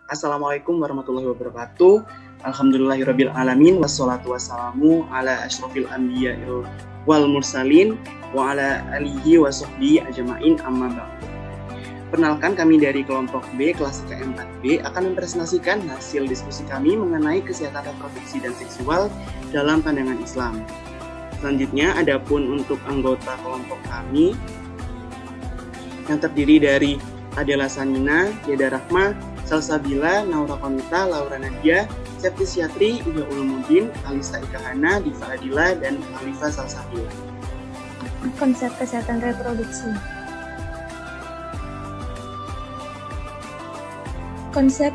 Assalamualaikum warahmatullahi wabarakatuh. Alhamdulillahirabbil alamin wassalatu wassalamu ala asyrofil anbiya wal mursalin wa ala alihi wa sahbihi ajmain amma ba'du. Perkenalkan, kami dari kelompok B kelas IKM 4B akan mempresentasikan hasil diskusi kami mengenai kesehatan reproduksi dan seksual dalam pandangan Islam. Selanjutnya, adapun untuk anggota kelompok kami yang terdiri dari Adela Sanina, Yeda Rahma, Salsabila, Naura Konita, Laura Nadia, Septi Syatri, Iga Ulumuddin, Alisa Ikahana, Diva Adila, dan Alifa Salsabila. Konsep kesehatan reproduksi. Konsep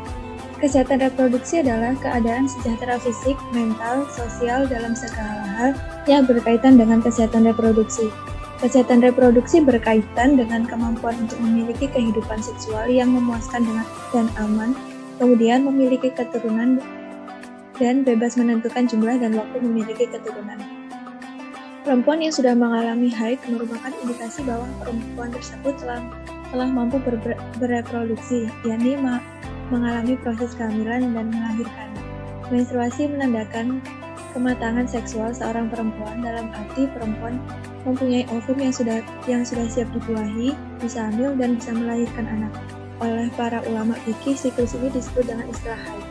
kesehatan reproduksi adalah keadaan sejahtera fisik, mental, sosial dalam segala hal yang berkaitan dengan kesehatan reproduksi. Kesehatan reproduksi berkaitan dengan kemampuan untuk memiliki kehidupan seksual yang memuaskan dan aman, kemudian memiliki keturunan dan bebas menentukan jumlah dan waktu memiliki keturunan. Perempuan yang sudah mengalami haid merupakan indikasi bahwa perempuan tersebut telah mampu bereproduksi, yakni mengalami proses kehamilan dan melahirkan. Menstruasi menandakan kematangan seksual seorang perempuan, dalam arti perempuan mempunyai ovum yang sudah siap dibuahi, bisa hamil dan bisa melahirkan anak. Oleh para ulama fikih, siklus ini disebut dengan istilah haid.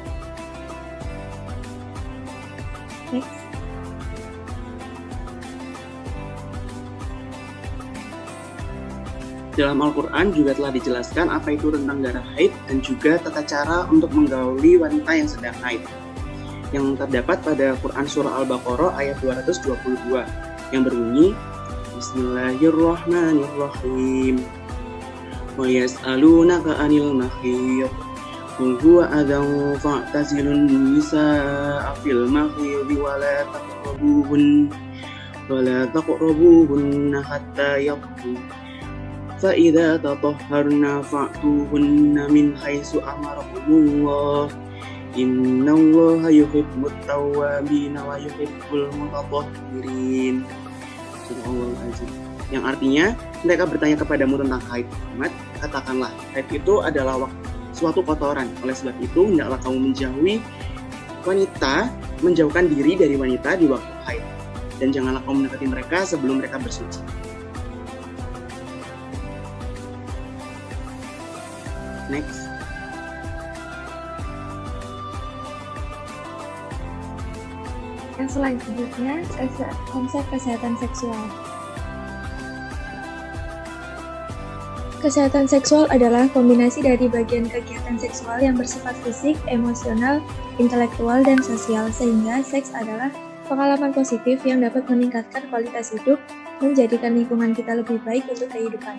Next. Dalam Al-Quran juga telah dijelaskan apa itu tentang darah haid dan juga tata cara untuk menggauli wanita yang sedang haid, yang terdapat pada Quran Surah Al-Baqarah ayat 222 yang berbunyi Bismillahirrahmanirrahim wa yas'alunaka 'anil mahid qul huwa adhan fa'tazilun nisaa fil mahid wa la taqrabuhunna hatta yatahharna fa idza tatahharna fa'tuhunna min haitsu amarakumullah innallaha yuhibbut tawwabin wa yuhibbul mutatahhirin. Yang artinya, mereka bertanya kepadamu tentang haid, Muhammad, katakanlah, haid itu adalah suatu kotoran. Oleh sebab itu, hendaklah kamu menjauhkan diri dari wanita di waktu haid, dan janganlah kamu mendekati mereka sebelum mereka bersuci. Next. Yang selanjutnya, konsep kesehatan seksual. Kesehatan seksual adalah kombinasi dari bagian kegiatan seksual yang bersifat fisik, emosional, intelektual, dan sosial, sehingga seks adalah pengalaman positif yang dapat meningkatkan kualitas hidup, menjadikan lingkungan kita lebih baik untuk kehidupan.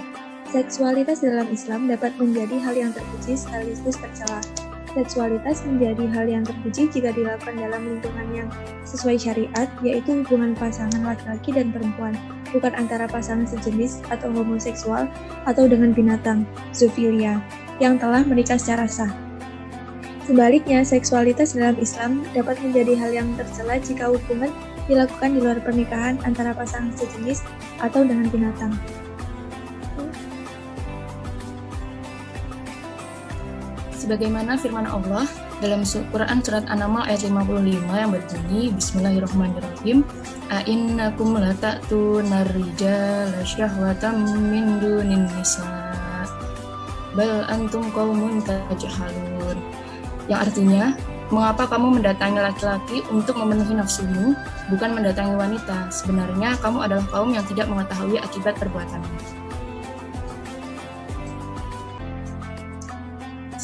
Seksualitas dalam Islam dapat menjadi hal yang terpuji sekaligus tercela. Seksualitas menjadi hal yang terpuji jika dilakukan dalam lingkungan yang sesuai syariat, yaitu hubungan pasangan laki-laki dan perempuan, bukan antara pasangan sejenis atau homoseksual atau dengan binatang, zoofilia, yang telah menikah secara sah. Sebaliknya, seksualitas dalam Islam dapat menjadi hal yang tercela jika hubungan dilakukan di luar pernikahan antara pasangan sejenis atau dengan binatang. Sebagaimana firman Allah dalam Quran Surat An-Naml ayat 55 yang berbunyi Bismillahirrahmanirrahim A'innakum lata'tunar rijala syahwatan min dunin nisa bal antum qaumun tajhalun, yang artinya, mengapa kamu mendatangi laki-laki untuk memenuhi nafsumu, bukan mendatangi wanita? Sebenarnya kamu adalah kaum yang tidak mengetahui akibat perbuatanmu.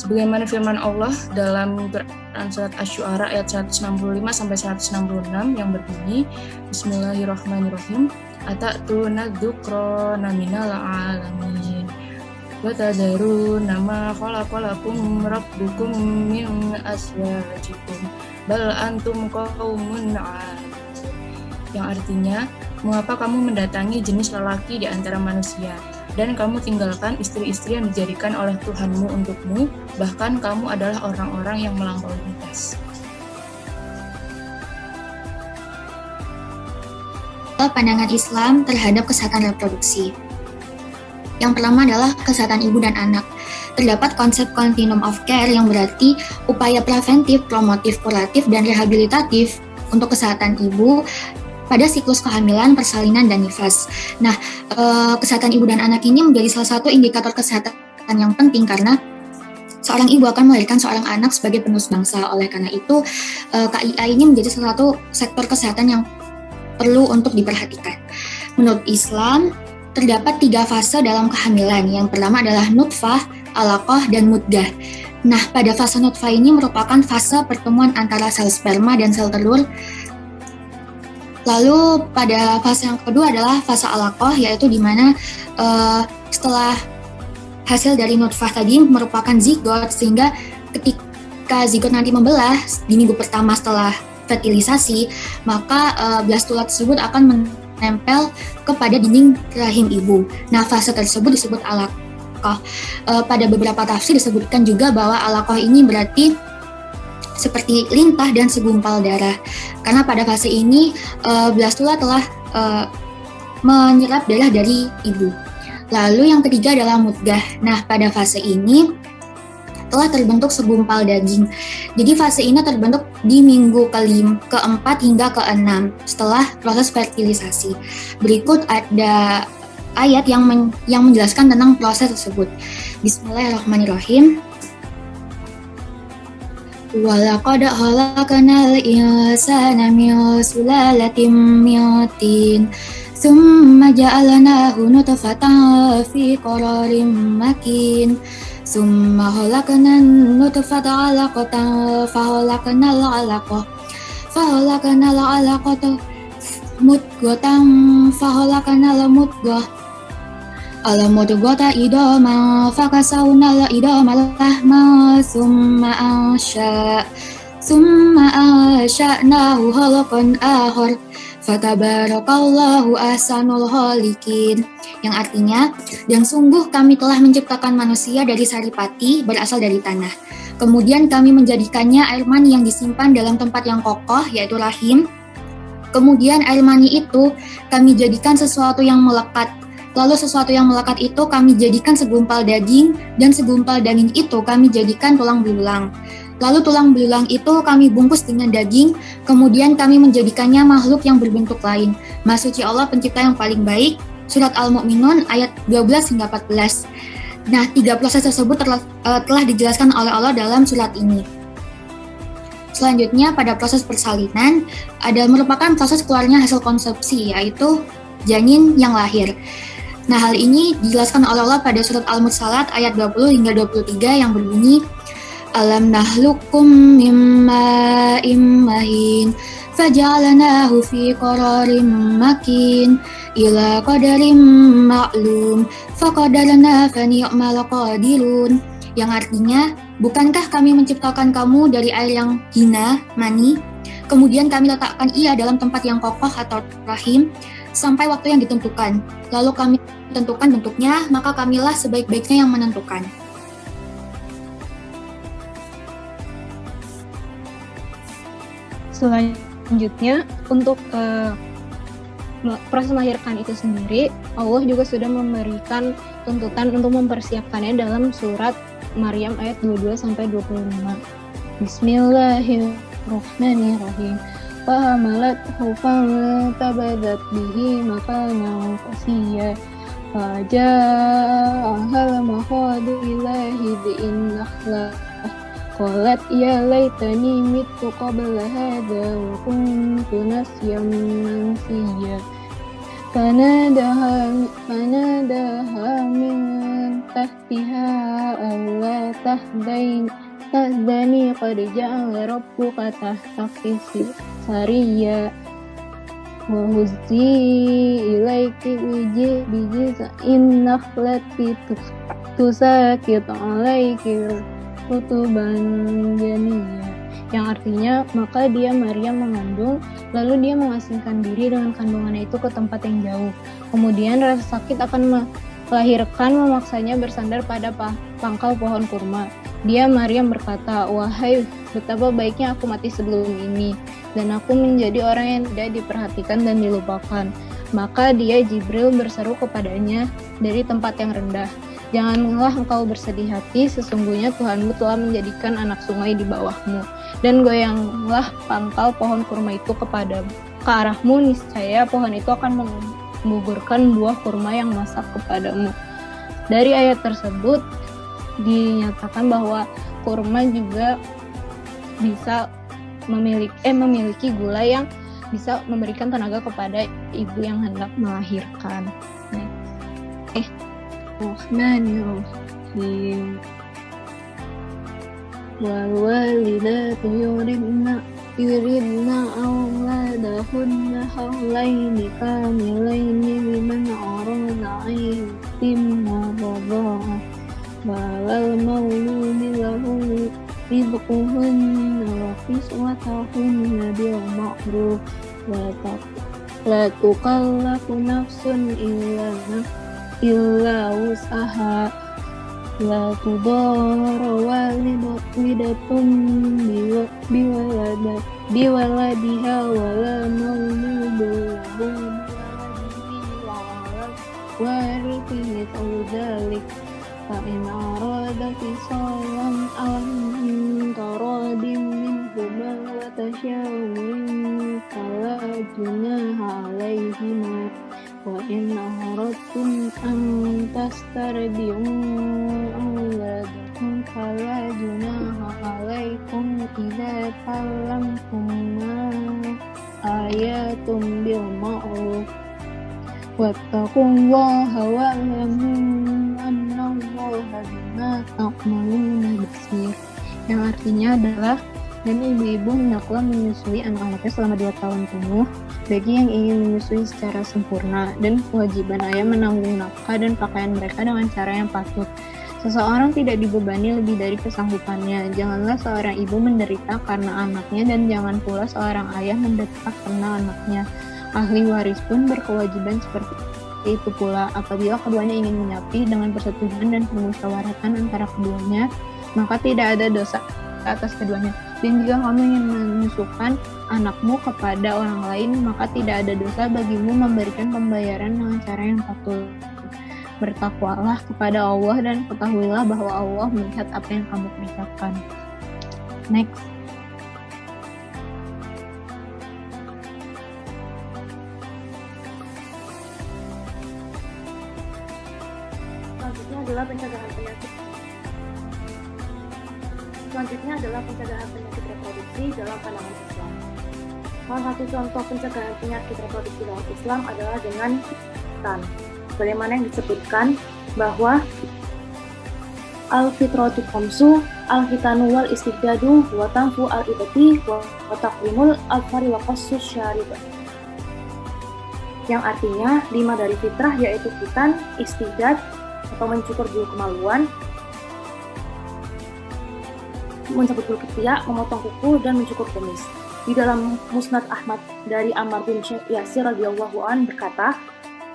Sebagaimana firman Allah dalam Quran Surat Asy-Syu'ara ayat 165-166 yang berbunyi Bismillahirrahmanirrahim Ata'tuna dzukrana minal alamin wa tadharuna ma khalaqalakum rabbukum min azwajikum bal antum qaumun 'adun, yang artinya, mengapa kamu mendatangi jenis lelaki di antara manusia dan kamu tinggalkan istri-istri yang dijadikan oleh Tuhanmu untukmu, bahkan kamu adalah orang-orang yang melampaui batas. Pandangan Islam terhadap kesehatan reproduksi. Yang pertama adalah kesehatan ibu dan anak. terdapat konsep continuum of care yang berarti upaya preventif, promotif, kuratif, dan rehabilitatif untuk kesehatan ibu pada siklus kehamilan, persalinan, dan nifas. Nah, kesehatan ibu dan anak ini menjadi salah satu indikator kesehatan yang penting karena seorang ibu akan melahirkan seorang anak sebagai penerus bangsa. Oleh karena itu, KIA ini menjadi salah satu sektor kesehatan yang perlu untuk diperhatikan. Menurut Islam, terdapat 3 fase dalam kehamilan. Yang pertama adalah nutfah, alaqah, dan mudghah. Nah, pada fase nutfah ini merupakan fase pertemuan antara sel sperma dan sel telur. Lalu pada fase yang kedua adalah fase alaqah, yaitu di mana setelah hasil dari nutfah tadi merupakan zigot, sehingga ketika zigot nanti membelah di minggu pertama setelah fertilisasi, maka blastula tersebut akan menempel kepada dinding rahim ibu. Nah, fase tersebut disebut alaqah. Pada beberapa tafsir disebutkan juga bahwa alaqah ini berarti seperti lintah dan segumpal darah. Karena pada fase ini blastula telah menyerap darah dari ibu. Lalu yang ketiga adalah mudghah. Nah, pada fase ini telah terbentuk segumpal daging. Jadi fase ini terbentuk di minggu keempat hingga keenam setelah proses fertilisasi. Berikut ada ayat yang menjelaskan tentang proses tersebut. Bismillahirrahmanirrahim. Walaqad khalaqnal insana min sulalatin min tin. Tsumma ja'alnahu nutfatan fi qararin makin. Tsumma khalaqnan nutfata 'alaqatan fa khalaqnal 'alaqata mudghatan fa khalaqnal mudghah al-mudghata idama fa kasawnal idama lahma tsumma ansha'nahu khalqan akhar fatabarakallahu ahsanul khaliqin, yang artinya, dan sungguh kami telah menciptakan manusia dari saripati berasal dari tanah. Kemudian kami menjadikannya air mani yang disimpan dalam tempat yang kokoh, yaitu rahim. Kemudian air mani itu kami jadikan sesuatu yang melekat. Lalu sesuatu yang melekat itu kami jadikan segumpal daging, dan segumpal daging itu kami jadikan tulang belulang. Lalu tulang belulang itu kami bungkus dengan daging, kemudian kami menjadikannya makhluk yang berbentuk lain. Maha Suci Allah Pencipta yang paling baik, Surat Al-Mu'minun ayat 12 hingga 14. Nah, 3 proses tersebut telah dijelaskan oleh Allah dalam surat ini. Selanjutnya, pada proses persalinan, merupakan proses keluarnya hasil konsepsi, yaitu janin yang lahir. Nah, hal ini dijelaskan oleh Allah pada surat Al-Mursalat ayat 20 hingga 23 yang berbunyi, Alam nahlukum mimma immahin faja'alnahu fi qararin makin ila qadarin ma'lum faqadarna fa ni'mal qadirun, yang artinya, bukankah kami menciptakan kamu dari air yang hina, mani, kemudian kami letakkan ia dalam tempat yang kokoh atau rahim sampai waktu yang ditentukan, lalu kami tentukan bentuknya, maka kamilah sebaik-baiknya yang menentukan. Selanjutnya, untuk proses melahirkan itu sendiri, Allah juga sudah memberikan tuntutan untuk mempersiapkannya dalam surat Maryam ayat 22-25. Bismillahirrahmanirrahim. Fahamalathu fantabadat bihi makanan qasiyya. Faja'ahal makhadu ilahi bi'innakhlah. Qalat ya laitani mittu qabla hadha wa kuntu nasyan mansiyya. Fanadaha min tahtiha alla tahdani qad ja'ala rabbuka tahtaki sariyya wa huzzi ilayki bijiz'in nakhlati tusakit alayki rutuban janiyya, yang artinya, maka dia Maryam mengandung, lalu dia mengasingkan diri dengan kandungannya itu ke tempat yang jauh. Kemudian rasa sakit akan melahirkan memaksanya bersandar pada pangkal pohon kurma. Dia Maryam berkata, wahai, betapa baiknya aku mati sebelum ini, dan aku menjadi orang yang tidak diperhatikan dan dilupakan. Maka dia Jibril berseru kepadanya dari tempat yang rendah, Janganlah engkau bersedih hati, sesungguhnya Tuhanmu telah menjadikan anak sungai di bawahmu. Dan goyanglah pangkal pohon kurma itu ke arahmu, niscaya pohon itu akan menggugurkan buah kurma yang masak kepadamu. Dari ayat tersebut dinyatakan bahwa kurma juga bisa memiliki gula yang bisa memberikan tenaga kepada ibu yang hendak melahirkan. Bismillahirrahmanirrahim. Wal walidatu yuridna auladahunna hawlaini kamilaini liman arada an yutimma radha'a walal mauludi lahu rizquhunna wa kiswatuhunna bil ma'ruf la tukallafu nafsun illa wus'aha la tudara walidatun biwaladiha wala mauludun lahu biwaladihi warithi dzalik fa in arada fisalan aw taradin minhuma wa tasyawurin fala junaha alaihima wa in aradtum an tastardi'u awladakum fala junaha alaikum idza tallamtum ma ayatum bil ma'ruf wattaqullaha wa'lamu annallaha bima ta'maluna basir, yang artinya adalah dan ibu-ibu hendaklah menyusui anak-anaknya selama 2 tahun penuh bagi yang ingin menyusui secara sempurna, dan kewajiban ayah menanggung nafkah dan pakaian mereka dengan cara yang patut. Seseorang tidak dibebani lebih dari kesanggupannya. Janganlah seorang ibu menderita karena anaknya, dan jangan pula seorang ayah menderita karena anaknya. Ahli waris pun berkewajiban seperti itu pula. Apabila keduanya ingin menyapi dengan persetujuan dan permusyawaratan antara keduanya, maka tidak ada dosa atas keduanya. Dan jika kamu ingin menyusukan anakmu kepada orang lain, maka tidak ada dosa bagimu memberikan pembayaran dengan cara yang patut. Bertakwalah kepada Allah dan ketahuilah bahwa Allah melihat apa yang kamu kerjakan. Next. Selanjutnya adalah pencegahan penyakit reproduksi dalam pandangan Islam. Salah satu contoh pencegahan penyakit reproduksi dalam Islam adalah dengan khitan. Bagaimana yang disebutkan bahwa al-fitratu khamsu, al-khitanu wal istibdadu wa tanfu al-ibati wa taqwimul al-fari wa qassus syarib. Yang artinya 5 dari fitrah, yaitu khitan, istibdad atau mencukur bulu kemaluan, mencabut bulu ketiak, memotong kuku, dan mencukur kumis. Di dalam Musnad Ahmad dari Ammar bin Yasir radhiyallahu an berkata,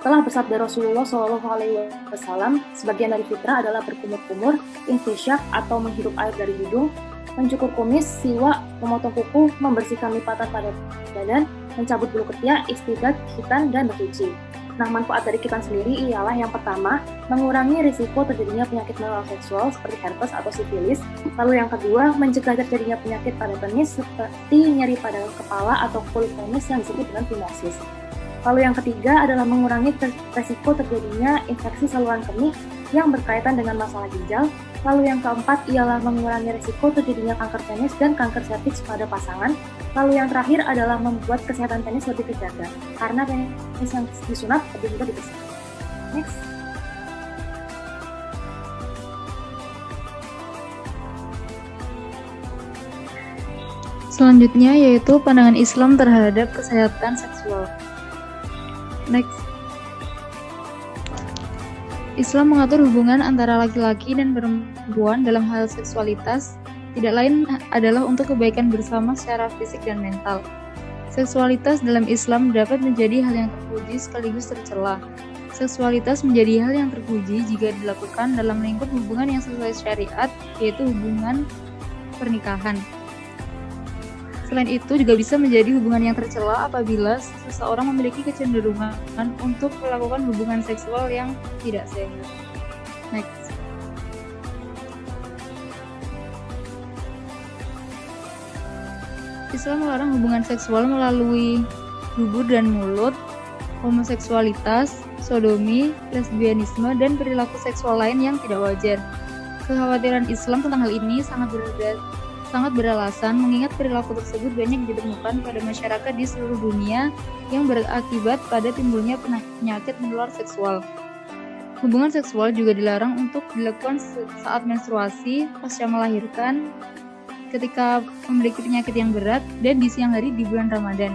telah bersabda Rasulullah SAW, sebagian dari fitrah adalah berkumur-kumur, instisyak atau menghirup air dari hidung, mencukur kumis, siwak, memotong kuku, membersihkan lipatan pada badan, mencabut bulu ketiak, istibdad, khitan, dan bersuci. Nah, manfaat dari khitan sendiri ialah yang pertama, mengurangi risiko terjadinya penyakit menular seksual seperti herpes atau sifilis. Lalu yang kedua, mencegah terjadinya penyakit pada penis seperti nyeri pada kepala atau kulit penis yang disebut dengan phimosis. Lalu yang ketiga adalah mengurangi risiko terjadinya infeksi saluran kemih yang berkaitan dengan masalah ginjal. Lalu yang keempat ialah mengurangi risiko terjadinya kanker penis dan kanker serviks pada pasangan. Lalu yang terakhir adalah membuat kesehatan penis lebih terjaga, karena penis yang disunat lebih mudah dibersihkan. Next. Selanjutnya yaitu pandangan Islam terhadap kesehatan seksual. Next. Islam mengatur hubungan antara laki-laki dan perempuan dalam hal seksualitas, tidak lain adalah untuk kebaikan bersama secara fisik dan mental. Seksualitas dalam Islam dapat menjadi hal yang terpuji sekaligus tercela. Seksualitas menjadi hal yang terpuji jika dilakukan dalam lingkup hubungan yang sesuai syariat, yaitu hubungan pernikahan. Selain itu juga bisa menjadi hubungan yang tercela apabila seseorang memiliki kecenderungan untuk melakukan hubungan seksual yang tidak sehat. Next. Islam melarang hubungan seksual melalui dubur dan mulut, homoseksualitas, sodomi, lesbianisme, dan perilaku seksual lain yang tidak wajar. Kekhawatiran Islam tentang hal ini sangat beralasan mengingat perilaku tersebut banyak ditemukan pada masyarakat di seluruh dunia yang berakibat pada timbulnya penyakit menular seksual. Hubungan seksual juga dilarang untuk dilakukan saat menstruasi, pasca melahirkan, ketika memiliki penyakit yang berat, dan di siang hari di bulan Ramadan.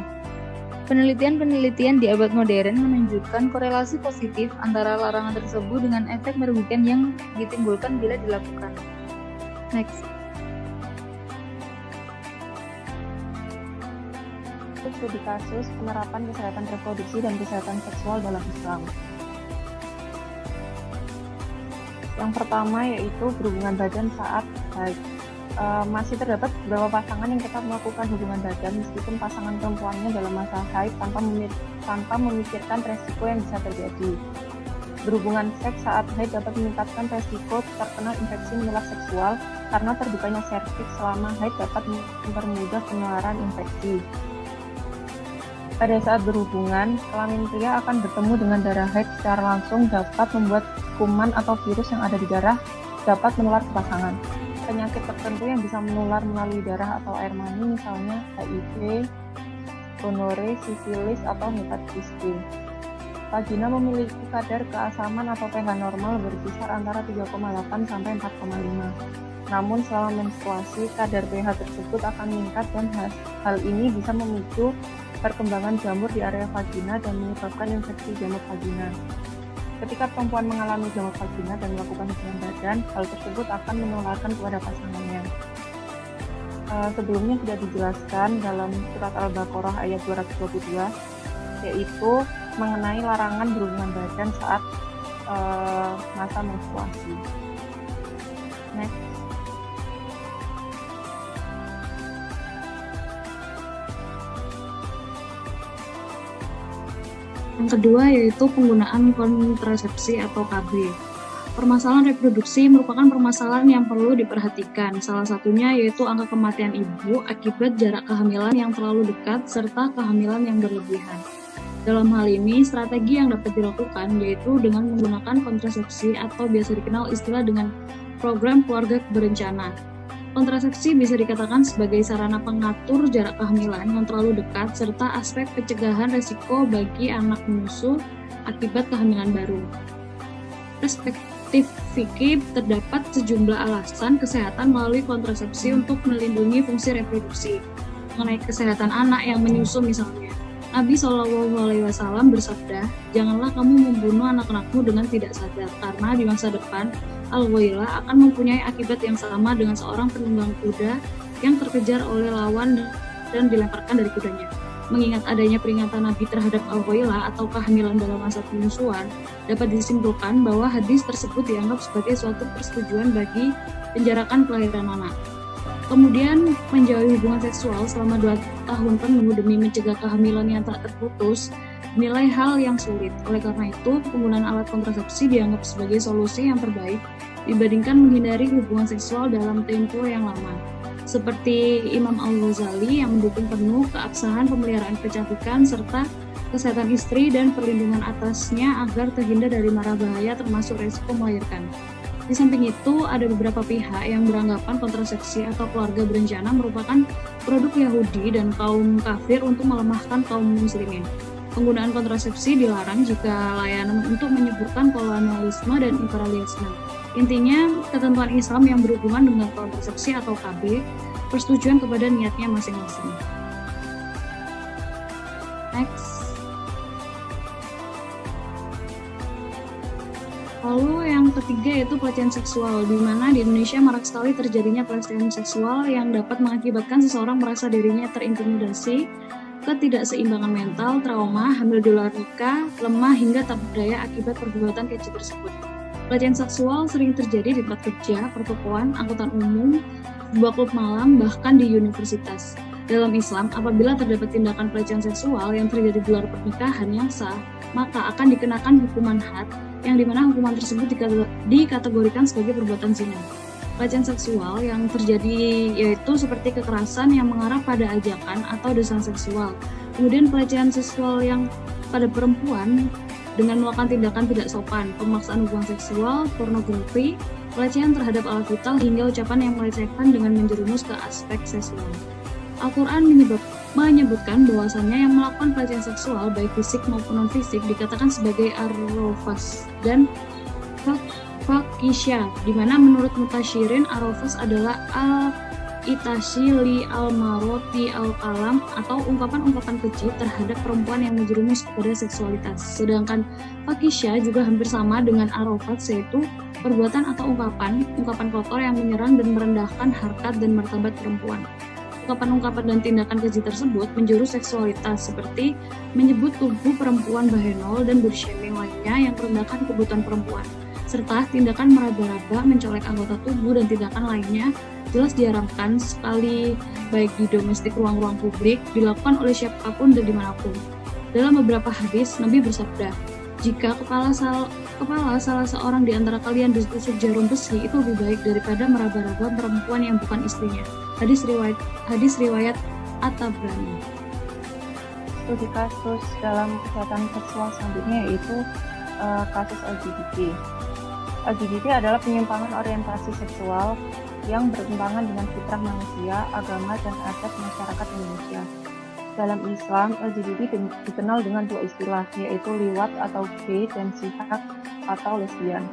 Penelitian di abad modern menunjukkan korelasi positif antara larangan tersebut dengan efek merugikan yang ditimbulkan bila dilakukan. Next. Studi kasus penerapan kesehatan reproduksi dan kesehatan seksual dalam Islam. Yang pertama yaitu berhubungan badan saat haid. Masih terdapat beberapa pasangan yang tetap melakukan hubungan badan meskipun pasangan perempuannya dalam masa haid tanpa memikirkan resiko yang bisa terjadi. Berhubungan seks saat haid dapat meningkatkan resiko terkena infeksi menular seksual karena terbukanya serviks selama haid dapat mempermudah penularan infeksi. Pada saat berhubungan, kelamin pria akan bertemu dengan darah haid secara langsung dapat membuat kuman atau virus yang ada di darah dapat menular ke pasangan. Penyakit tertentu yang bisa menular melalui darah atau air mani misalnya HIV, gonore, sifilis, atau hepatitis B. Vagina memiliki kadar keasaman atau pH normal berkisar antara 3,8 sampai 4,5. Namun selama menstruasi, kadar pH tersebut akan meningkat dan hal ini bisa memicu perkembangan jamur di area vagina dan menyebabkan infeksi jamur vagina. Ketika perempuan mengalami jamur vagina dan melakukan hubungan badan, hal tersebut akan menularkan kepada pasangannya. Sebelumnya sudah dijelaskan dalam surat Al-Baqarah ayat 222, yaitu mengenai larangan berhubungan badan saat masa menstruasi. Next. Yang kedua yaitu penggunaan kontrasepsi atau KB. Permasalahan reproduksi merupakan permasalahan yang perlu diperhatikan. Salah satunya yaitu angka kematian ibu akibat jarak kehamilan yang terlalu dekat serta kehamilan yang berlebihan. Dalam hal ini, strategi yang dapat dilakukan yaitu dengan menggunakan kontrasepsi atau biasa dikenal istilah dengan program keluarga berencana. Kontrasepsi bisa dikatakan sebagai sarana pengatur jarak kehamilan yang terlalu dekat serta aspek pencegahan resiko bagi anak menyusu akibat kehamilan baru. Perspektif fikih terdapat sejumlah alasan kesehatan melalui kontrasepsi untuk melindungi fungsi reproduksi. Mengenai kesehatan anak yang menyusu misalnya, Nabi SAW bersabda, "Janganlah kamu membunuh anak-anakmu dengan tidak sadar, karena di masa depan Al-Ghailah akan mempunyai akibat yang sama dengan seorang penunggang kuda yang terkejar oleh lawan dan dilemparkan dari kudanya." Mengingat adanya peringatan Nabi terhadap Al-Ghailah atau kehamilan dalam masa penyusuan, dapat disimpulkan bahwa hadis tersebut dianggap sebagai suatu persetujuan bagi penjarakan kelahiran anak. Kemudian, menjauhi hubungan seksual selama 2 tahun penuh demi mencegah kehamilan yang tak terputus nilai hal yang sulit. Oleh karena itu, penggunaan alat kontrasepsi dianggap sebagai solusi yang terbaik dibandingkan menghindari hubungan seksual dalam tempo yang lama. Seperti Imam Al-Ghazali yang mendukung penuh keabsahan pemeliharaan kecantikan serta kesehatan istri dan perlindungan atasnya agar terhindar dari mara bahaya termasuk resiko melahirkan. Di samping itu, ada beberapa pihak yang beranggapan kontrasepsi atau keluarga berencana merupakan produk Yahudi dan kaum kafir untuk melemahkan kaum muslimin. Penggunaan kontrasepsi dilarang jika layanan untuk menyuburkan kolonialisme dan imperialisme. Intinya, ketentuan Islam yang berhubungan dengan kontrasepsi atau KB, persetujuan kepada niatnya masing-masing. Next. Lalu yang ketiga yaitu pelecehan seksual, di mana di Indonesia marak sekali terjadinya pelecehan seksual yang dapat mengakibatkan seseorang merasa dirinya terintimidasi, ketidakseimbangan mental, trauma, hamil di luar nikah, lemah hingga tak berdaya akibat perbuatan keji tersebut. Pelecehan seksual sering terjadi di tempat kerja, pertokoan, angkutan umum, sebuah klub malam, bahkan di universitas. Dalam Islam, apabila terdapat tindakan pelecehan seksual yang terjadi di luar pernikahan yang sah, maka akan dikenakan hukuman had, yang dimana hukuman tersebut dikategorikan sebagai perbuatan zina. pelecehan seksual yang terjadi yaitu seperti kekerasan yang mengarah pada ajakan atau desain seksual. Kemudian pelecehan seksual yang pada perempuan dengan melakukan tindakan tidak sopan, pemaksaan hubungan seksual, pornografi, pelecehan terhadap alat vital hingga ucapan yang melecehkan dengan menjerumus ke aspek seksual. Al-Quran menyebutkan bahwasannya yang melakukan pelecehan seksual baik fisik maupun non-fisik dikatakan sebagai arrofas dan fakisya, di mana menurut mutasyirin arrofas adalah al-itashi li al-maroti al-kalam atau ungkapan-ungkapan keji terhadap perempuan yang menjerumus kepada seksualitas. Sedangkan fakisya juga hampir sama dengan arrofas, yaitu perbuatan atau ungkapan kotor yang menyerang dan merendahkan harkat dan martabat perempuan. Ungkapan-ungkapan dan tindakan keji tersebut menjurus seksualitas seperti menyebut tubuh perempuan bahenol dan body shaming lainnya yang merendahkan kebutuhan perempuan, serta tindakan meraba-raba, mencolek anggota tubuh dan tindakan lainnya jelas diharamkan sekali baik di domestik ruang-ruang publik dilakukan oleh siapapun dan dimanapun. Dalam beberapa hadis, Nabi bersabda, jika kepala salah seorang di antara kalian ditusuk jarum besi itu lebih baik daripada meraba-raba perempuan yang bukan istrinya. Hadis riwayat At-Tabrani. Studi kasus dalam kesehatan seksual selanjutnya yaitu kasus LGBT. LGBT adalah penyimpangan orientasi seksual yang bertentangan dengan fitrah manusia, agama, dan adat masyarakat Indonesia. Dalam Islam, LGBT dikenal dengan dua istilah, yaitu liwat atau gay dan sihak atau lesbian.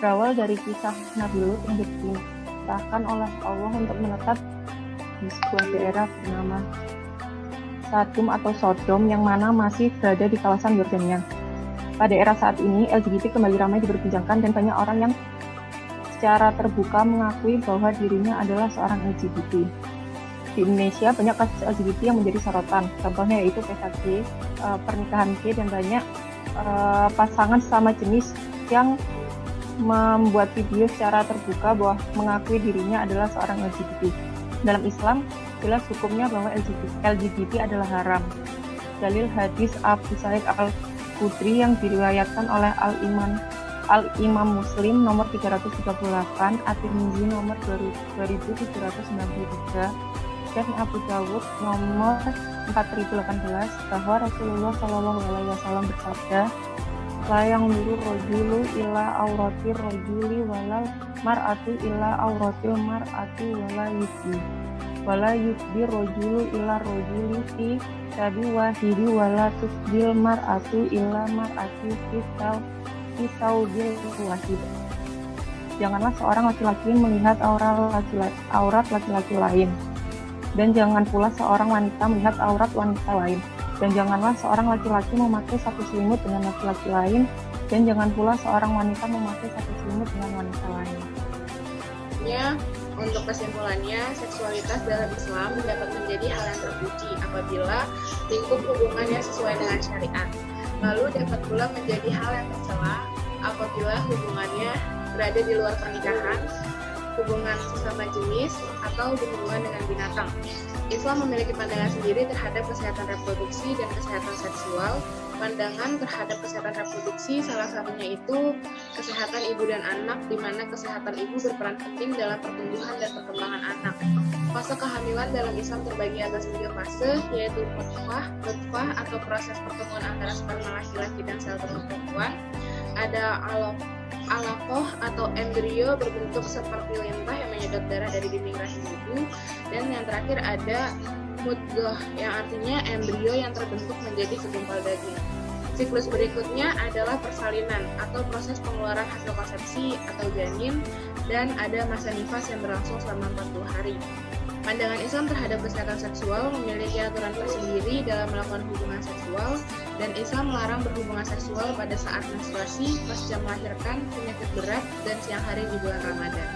Berawal dari kisah Nabi Lut yang diperintahkan oleh Allah untuk menetap di sebuah daerah bernama Sadum atau Sodom yang mana masih berada di kawasan Yordania. Pada era saat ini, LGBT kembali ramai diperbincangkan dan banyak orang yang secara terbuka mengakui bahwa dirinya adalah seorang LGBT. Di Indonesia, banyak kasus LGBT yang menjadi sorotan. Contohnya yaitu PKG, pernikahan gay, dan banyak pasangan sesama jenis yang membuat video secara terbuka bahwa mengakui dirinya adalah seorang LGBT. Dalam Islam, jelas hukumnya bahwa LGBT adalah haram. Dalil hadis Abu Sa'id Al-Khudri yang diriwayatkan oleh Al-Imam Muslim nomor 338, At-Tirmizi nomor 2793, dan Abu Dawud nomor 4018 bahwa Rasulullah SAW bersabda, la yanzuru rajulu ila auratir rajuli walal mar'atu ila auratil mar'ati wala yusbi rajulu ila rajuli fi tabi wahidi wala tusbil mar'atu ila mar'ati fi saubil wahid. Janganlah seorang laki-laki melihat aurat laki-laki lain, dan jangan pula seorang wanita melihat aurat wanita lain. Dan janganlah seorang laki-laki memakai satu selimut dengan laki-laki lain, dan jangan pula seorang wanita memakai satu selimut dengan wanita lain. Untuk kesimpulannya, seksualitas dalam Islam dapat menjadi hal yang terpuji apabila lingkup hubungannya sesuai dengan syariat. Lalu dapat pula menjadi hal yang tercela apabila hubungannya berada di luar pernikahan, hubungan sesama jenis, atau hubungan dengan binatang. Islam memiliki pandangan sendiri terhadap kesehatan reproduksi dan kesehatan seksual. Pandangan terhadap kesehatan reproduksi salah satunya itu kesehatan ibu dan anak, di mana kesehatan ibu berperan penting dalam pertumbuhan dan perkembangan anak. Fase kehamilan dalam Islam terbagi atas 3 fase, yaitu nutfah atau proses pertemuan antara sperma laki-laki dan sel telur perempuan. Ada alaqoh atau embrio berbentuk seperti lintah yang menyedot darah dari dinding rahim ibu, dan yang terakhir ada mudghah yang artinya embrio yang terbentuk menjadi segumpal daging. Siklus berikutnya adalah persalinan atau proses pengeluaran hasil konsepsi atau janin, dan ada masa nifas yang berlangsung selama 40 hari. Pandangan Islam terhadap kesehatan seksual memiliki aturan tersendiri dalam melakukan hubungan seksual, dan Islam melarang berhubungan seksual pada saat menstruasi, pasca melahirkan, penyakit berat, dan siang hari di bulan Ramadan.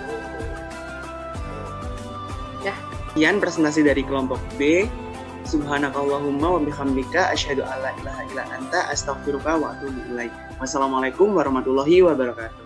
Sekian presentasi dari kelompok B. Subhanakallahumma wa bihamdika asyhadu alla ilaha illa anta astaghfiruka wa atubu ilaik. Wassalamualaikum warahmatullahi wabarakatuh.